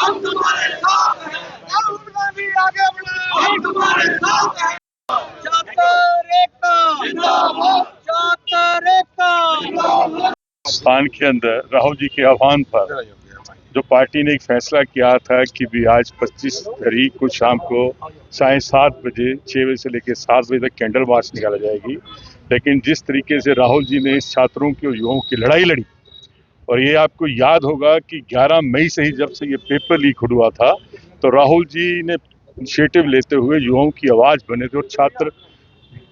हम तुम्हारे साथ हैं। राहुल गांधी आगे बढ़ो, हम तुम्हारे साथ हैं। छात्र एकता जिंदाबाद, छात्र एकता जिंदाबाद। हिंदुस्तान के अंदर राहुल जी के आह्वान पर जो पार्टी ने एक फैसला किया था कि भी आज 25 तारीख को शाम को 7:30 बजे 6 बजे से लेकर 7 बजे तक कैंडल मार्च निकाला जाएगी। लेकिन जिस तरीके से राहुल जी ने इस छात्रों की और युवाओं की लड़ाई लड़ी, और ये आपको याद होगा कि 11 मई से ही जब से ये पेपर लीक हुआ था तो राहुल जी ने इनिशिएटिव लेते हुए युवाओं की आवाज बने थे और छात्र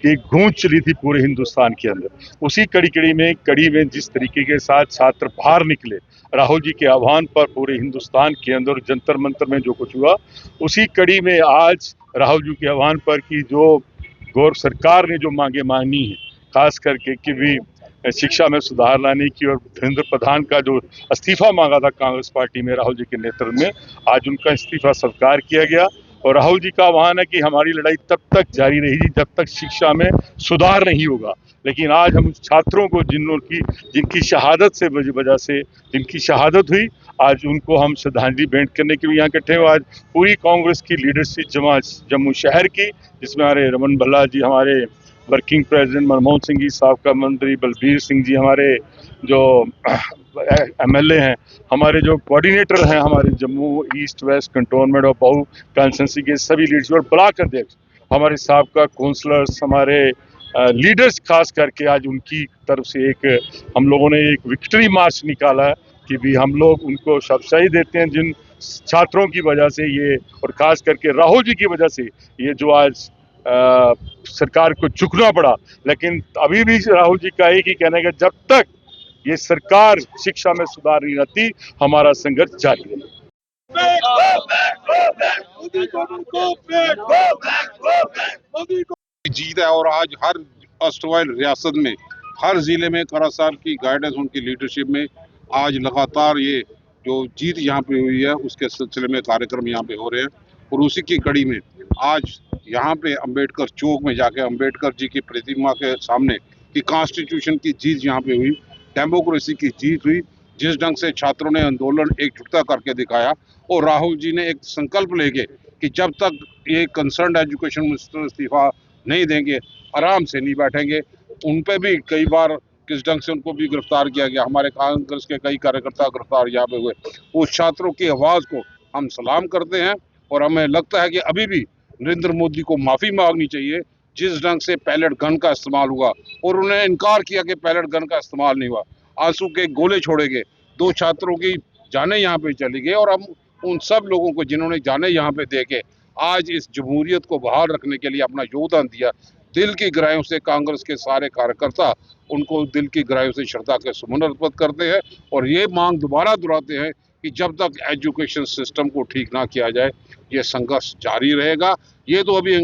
की गूंज चली थी पूरे हिंदुस्तान के अंदर। उसी कड़ी में जिस तरीके के साथ छात्र बाहर निकले राहुल जी के आह्वान पर पूरे हिंदुस्तान के अंदर जंतर मंतर में जो कुछ हुआ, उसी कड़ी में आज राहुल जी के आह्वान पर कि जो गौर सरकार ने जो मांगे मांगनी है, खास करके कि भी शिक्षा में सुधार लाने की, और धर्मेंद्र प्रधान का जो इस्तीफा मांगा था कांग्रेस पार्टी में राहुल जी के नेतृत्व में, आज उनका इस्तीफा स्वीकार किया गया। और राहुल जी का आह्वान है कि हमारी लड़ाई तब तक जारी रहेगी जब तक शिक्षा में सुधार नहीं होगा। लेकिन आज हम छात्रों को जिनकी शहादत से वजह से जिनकी शहादत हुई, आज उनको हम श्रद्धांजलि भेंट करने के लिए यहाँ इकट्ठे हुए। आज पूरी कांग्रेस की लीडरशिप जम्मू शहर की, जिसमें हमारे रमन भल्ला जी, हमारे वर्किंग प्रेसिडेंट मनमोहन सिंह जी, साबका मंत्री बलबीर सिंह जी, हमारे जो एमएलए हैं, हमारे जो कोऑर्डिनेटर हैं, हमारे जम्मू ईस्ट वेस्ट कंटोनमेंट और बहु कॉन्स्टिट्यूंसी के सभी लीडर्स और ब्लॉक अध्यक्ष, हमारे साबका काउंसलर्स, हमारे लीडर्स, खास करके आज उनकी तरफ से हम लोगों ने एक विक्ट्री मार्च निकाला है कि भी हम लोग उनको शाबाशी देते हैं जिन छात्रों की वजह से ये, और खास करके राहुल जी की वजह से ये जो आज सरकार को झुकना पड़ा। लेकिन अभी भी राहुल जी का एक ही कहना है कि जब तक ये सरकार शिक्षा में सुधार नहीं लाती, हमारा संघर्ष जारी रहेगा। जीत है और आज हर अस्तवाल रियासत में हर जिले में करा साहब की गाइडेंस, उनकी लीडरशिप में आज लगातार ये जो जीत यहाँ पे हुई है उसके सिलसिले में कार्यक्रम यहाँ पे हो रहे हैं। और उसी की कड़ी में आज यहाँ पे अंबेडकर चौक में जाके अंबेडकर जी की प्रतिमा के सामने कि कॉन्स्टिट्यूशन की जीत यहाँ पे हुई, डेमोक्रेसी की जीत हुई। जिस ढंग से छात्रों ने आंदोलन एकजुटता करके दिखाया और राहुल जी ने एक संकल्प लेके कि जब तक ये कंसर्न एजुकेशन मिनिस्टर इस्तीफा नहीं देंगे, आराम से नहीं बैठेंगे। उन पे भी कई बार किस ढंग से उनको भी गिरफ्तार किया गया, हमारे कांग्रेस के कई कार्यकर्ता गिरफ्तार यहाँ पे हुए। उस छात्रों की आवाज को हम सलाम करते हैं और हमें लगता है कि अभी भी नरेंद्र मोदी को माफी मांगनी चाहिए। जिस ढंग से पैलेट गन का इस्तेमाल हुआ और उन्होंने इनकार किया कि पैलेट गन का इस्तेमाल नहीं हुआ, आंसू के गोले छोड़े गए, 2 छात्रों की जानें यहाँ पे चली गई। और हम उन सब लोगों को जिन्होंने जानें यहाँ पे दे के आज इस जमहूरियत को बहाल रखने के लिए अपना योगदान दिया, दिल की गहराइयों से कांग्रेस के सारे कार्यकर्ता उनको दिल की गहराइयों से श्रद्धा के सुमन अर्पित करते हैं। और ये मांग दोबारा दोहराते हैं कि जब तक एजुकेशन सिस्टम को ठीक ना किया जाए ये संघर्ष जारी रहेगा। ये तो अभी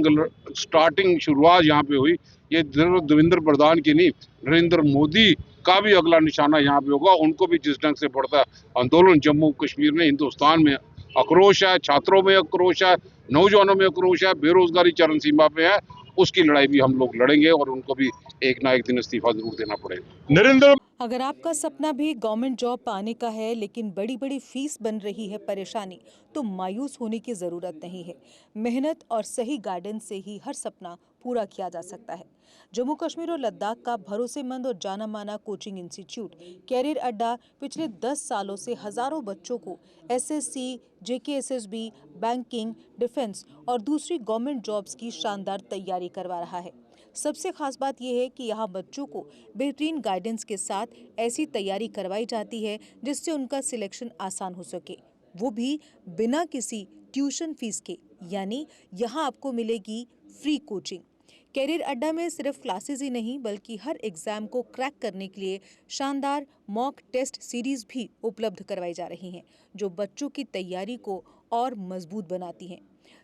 स्टार्टिंग शुरुआत यहाँ पे हुई, ये देवेंद्र प्रधान की नहीं, नरेंद्र मोदी का भी अगला निशाना यहाँ पे होगा। उनको भी जिस ढंग से बढ़ता आंदोलन जम्मू कश्मीर में, हिंदुस्तान में आक्रोश है, छात्रों में आक्रोश है, नौजवानों में आक्रोश है, बेरोजगारी चरम सीमा पे है, उसकी लड़ाई भी हम लोग लड़ेंगे और उनको भी एक ना एक दिन इस्तीफा जरूर देना पड़ेगा। अगर आपका सपना भी गवर्नमेंट जॉब पाने का है लेकिन बड़ी बड़ी फीस बन रही है परेशानी, तो मायूस होने की ज़रूरत नहीं है। मेहनत और सही गाइडेंस से ही हर सपना पूरा किया जा सकता है। जम्मू कश्मीर और लद्दाख का भरोसेमंद और जाना माना कोचिंग इंस्टीट्यूट कैरियर अड्डा पिछले 10 सालों से हजारों बच्चों को एसएससी, जेकेएसएसबी, बैंकिंग, डिफेंस और दूसरी गवर्नमेंट जॉब्स की शानदार तैयारी करवा रहा है। सबसे खास बात यह है कि यहाँ बच्चों को बेहतरीन गाइडेंस के साथ ऐसी तैयारी करवाई जाती है जिससे उनका सिलेक्शन आसान हो सके, वो भी बिना किसी ट्यूशन फीस के। यानी यहाँ आपको मिलेगी फ्री कोचिंग। कैरियर अड्डा में सिर्फ क्लासेस ही नहीं बल्कि हर एग्जाम को क्रैक करने के लिए शानदार मॉक टेस्ट सीरीज भी उपलब्ध करवाई जा रही हैं, जो बच्चों की तैयारी को और मजबूत बनाती हैं।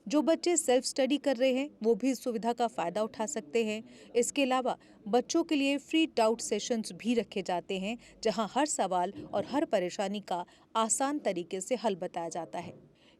जो बच्चे सेल्फ स्टडी कर रहे हैं वो भी इस सुविधा का फायदा उठा सकते हैं। इसके अलावा बच्चों के लिए फ्री डाउट सेशंस भी रखे जाते हैं, जहां हर सवाल और हर परेशानी का आसान तरीके से हल बताया जाता है।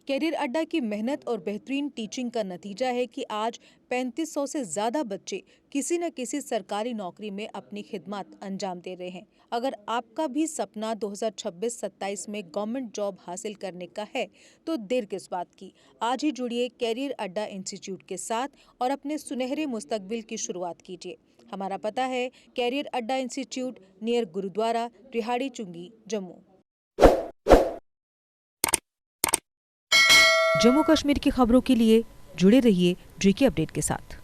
कैरियर अड्डा की मेहनत और बेहतरीन टीचिंग का नतीजा है कि आज 3500 से ज्यादा बच्चे किसी न किसी सरकारी नौकरी में अपनी खिदमत अंजाम दे रहे हैं। अगर आपका भी सपना 2026-27 में गवर्नमेंट जॉब हासिल करने का है तो देर किस बात की। आज ही जुड़िए कैरियर अड्डा इंस्टीट्यूट के साथ और अपने सुनहरे मुस्तकबिल की शुरुआत कीजिए। हमारा पता है कैरियर अड्डा इंस्टीट्यूट, नियर गुरुद्वारा, रिहाड़ी चुंगी, जम्मू। जम्मू कश्मीर की खबरों के लिए जुड़े रहिए JK अपडेट के साथ।